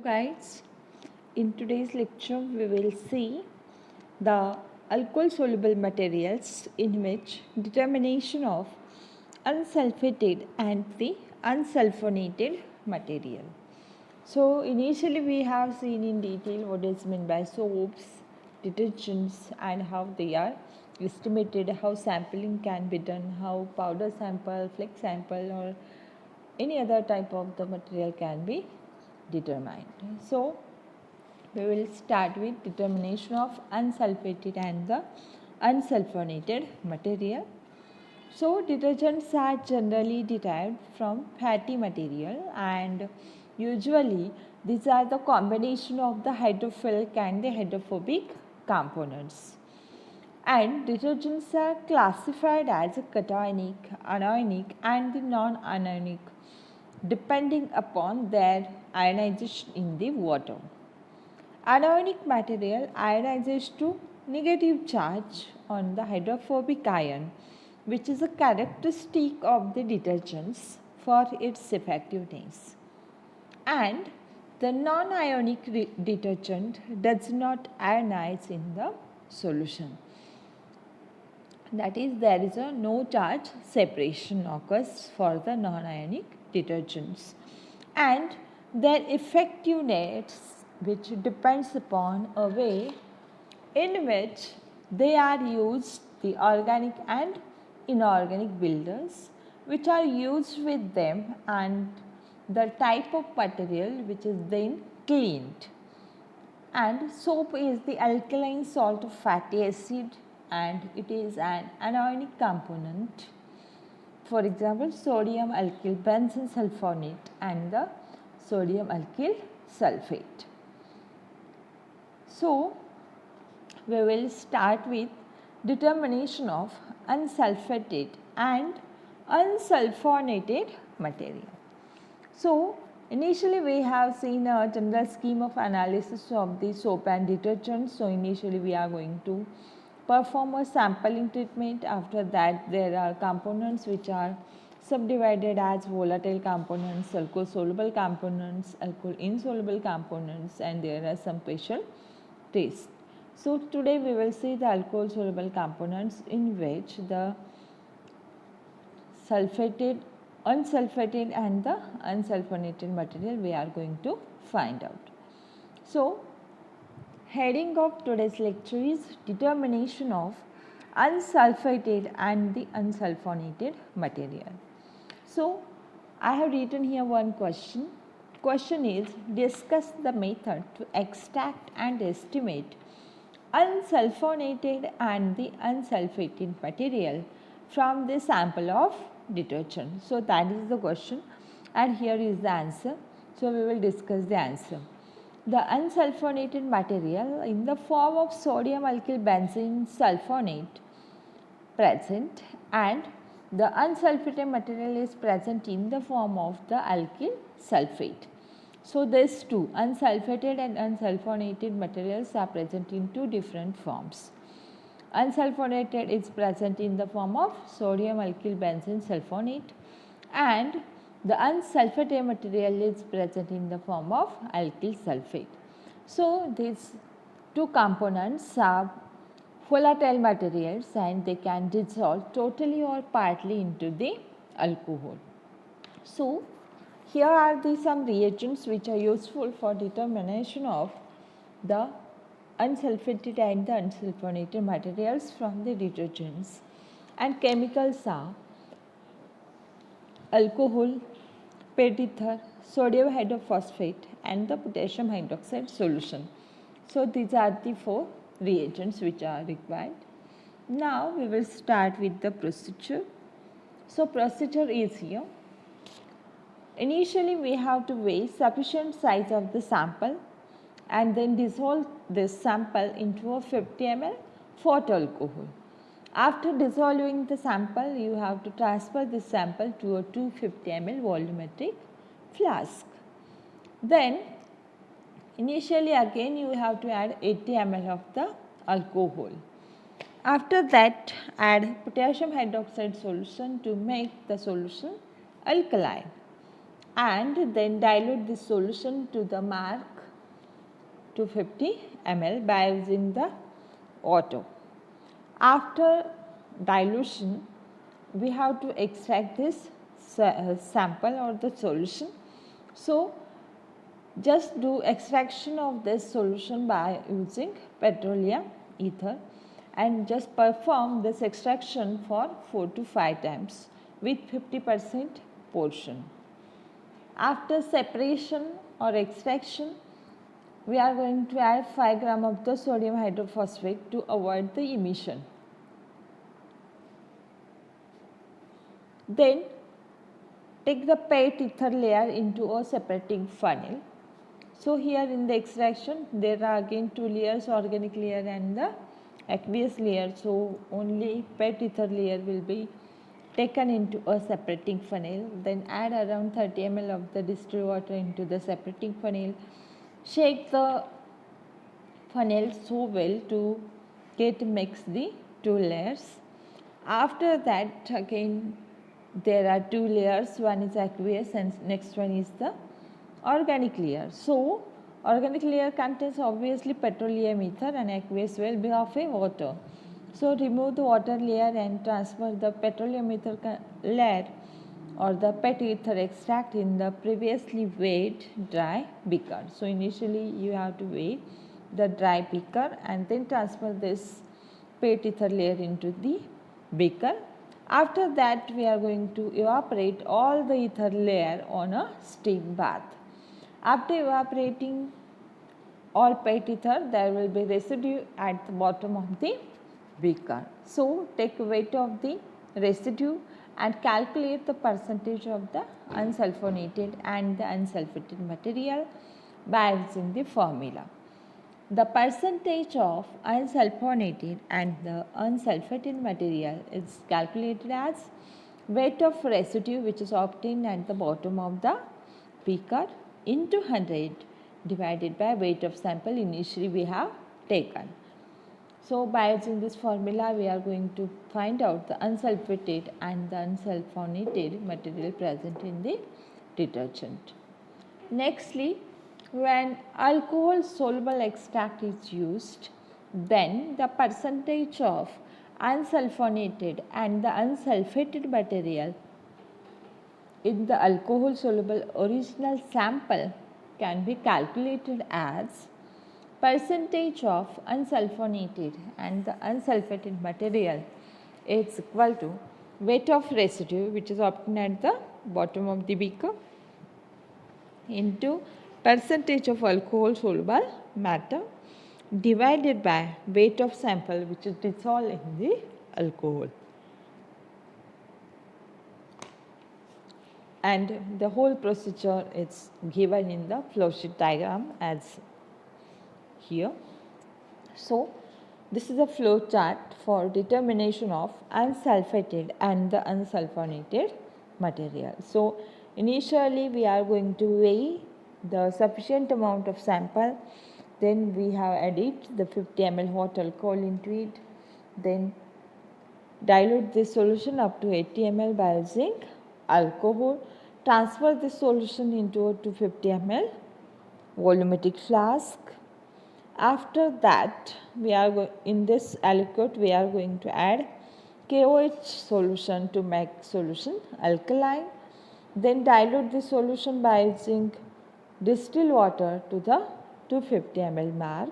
guys, in today's lecture we will see the alcohol soluble materials in which determination of unsulfated and the unsulfonated material. So initially we have seen in detail what is meant by soaps, detergents and how they are estimated, how sampling can be done, how powder sample, flake sample or any other type of the material can be determined. So we will start with determination of unsulfated and the unsulfonated material. So detergents are generally derived from fatty material and usually these are the combination of the hydrophilic and the hydrophobic components. And detergents are classified as a cationic, anionic and the non-anionic depending upon their ionization in the water. Anionic material ionizes to negative charge on the hydrophobic ion, which is a characteristic of the detergents for its effectiveness. And the non-ionic detergent does not ionize in the solution. That is, there is a no charge separation occurs for the non-ionic detergents, and their effectiveness which depends upon a way in which they are used, the organic and inorganic builders which are used with them, and the type of material which is then cleaned. And soap is the alkaline salt of fatty acid and it is an anionic component. For example, sodium alkyl benzene sulfonate and the sodium alkyl sulfate. So, we will start with determination of unsulfated and unsulfonated material. So, initially we have seen a general scheme of analysis of the soap and detergents. So, initially we are going to perform a sampling treatment. After that there are components which are subdivided as volatile components, alcohol soluble components, alcohol insoluble components, and there are some special tests. So today we will see the alcohol soluble components in which the sulfated, unsulfated and the unsulfonated material we are going to find out. So heading of today's lecture is determination of unsulfated and the unsulfonated material. So I have written here one question. Question is, discuss the method to extract and estimate unsulfonated and the unsulfated material from the sample of detergent. So that is the question and here is the answer. So we will discuss the answer. The unsulfonated material in the form of sodium alkyl benzene sulfonate present and the unsulfated material is present in the form of the alkyl sulfate. So these two unsulfated and unsulfonated materials are present in two different forms. Unsulfonated is present in the form of sodium alkyl benzene sulfonate and the unsulfated material is present in the form of alkyl sulfate. So these two components are volatile materials and they can dissolve totally or partly into the alcohol. So here are some reagents which are useful for determination of the unsulfated and the unsulfonated materials from the detergents, and chemicals are alcohol, PET ether, sodium hydrophosphate and the potassium hydroxide solution. So these are the four reagents which are required. Now we will start with the procedure. So procedure is here. Initially we have to weigh sufficient size of the sample and then dissolve this sample into a 50 ml fort alcohol. After dissolving the sample, you have to transfer this sample to a 250 ml volumetric flask. Then initially again you have to add 80 ml of the alcohol. After that add potassium hydroxide solution to make the solution alkaline. and then dilute this solution to the mark 250 ml by using the auto. After dilution, we have to extract this sample or the solution. So, just do extraction of this solution by using petroleum ether and just perform this extraction for 4 to 5 times with 50% portion. After separation or extraction, we are going to add 5 gram of the sodium hydrophosphate to avoid the emission. Then take the PET ether layer into a separating funnel. So here in the extraction there are again 2 layers, organic layer and the aqueous layer. So only PET ether layer will be taken into a separating funnel. Then add around 30 ml of the distilled water into the separating funnel. Shake the funnel so well to get mix the 2 layers. After that again there are 2 layers, one is aqueous and next one is the organic layer. So organic layer contains obviously petroleum ether and aqueous will be of a water. So remove the water layer and transfer the petroleum ether layer or the PET ether extract in the previously weighed dry beaker. So initially you have to weigh the dry beaker and then transfer this PET ether layer into the beaker. After that we are going to evaporate all the ether layer on a steam bath. After evaporating all PET ether, there will be residue at the bottom of the beaker. So take weight of the residue and calculate the percentage of the unsulfonated and the unsulfated material by using the formula. The percentage of unsulfonated and the unsulfated material is calculated as weight of residue which is obtained at the bottom of the beaker into 100 divided by weight of sample initially we have taken. So by using this formula we are going to find out the unsulfated and the unsulfonated material present in the detergent. Nextly, when alcohol soluble extract is used, then the percentage of unsulfonated and the unsulfated material in the alcohol soluble original sample can be calculated as percentage of unsulfonated and the unsulfated material is equal to weight of residue which is obtained at the bottom of the beaker into percentage of alcohol soluble matter divided by weight of sample which is dissolved in the alcohol. And the whole procedure is given in the flowsheet diagram as here. So this is a flow chart for determination of unsulfated and the unsulfonated material. So initially we are going to weigh the sufficient amount of sample, then we have added the 50 ml hot alcohol into it, then dilute this solution up to 80 ml by using alcohol, transfer this solution into a 250 ml volumetric flask. After that we are in this aliquot we are going to add KOH solution to make solution alkaline, then dilute the solution by using distilled water to the 250 ml mark,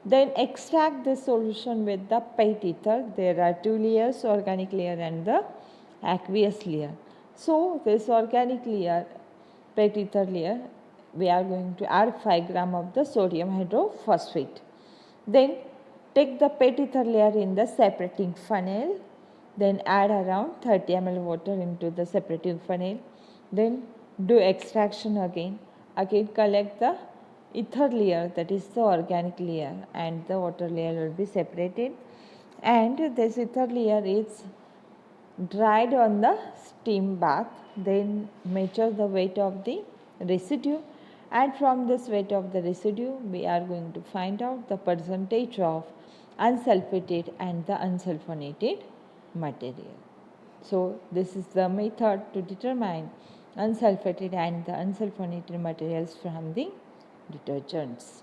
then extract the solution with the PET ether. There are 2 layers, organic layer and the aqueous layer. So this organic layer, PET ether layer, we are going to add 5 gram of the sodium hydrophosphate. Then take the PET ether layer in the separating funnel, then add around 30 ml water into the separating funnel, then do extraction again collect the ether layer, that is the organic layer, and the water layer will be separated, and this ether layer is dried on the steam bath. Then measure the weight of the residue, and from this weight of the residue we are going to find out the percentage of unsulfated and the unsulfonated material. So this is the method to determine unsulfated and the unsulfonated materials from the detergents.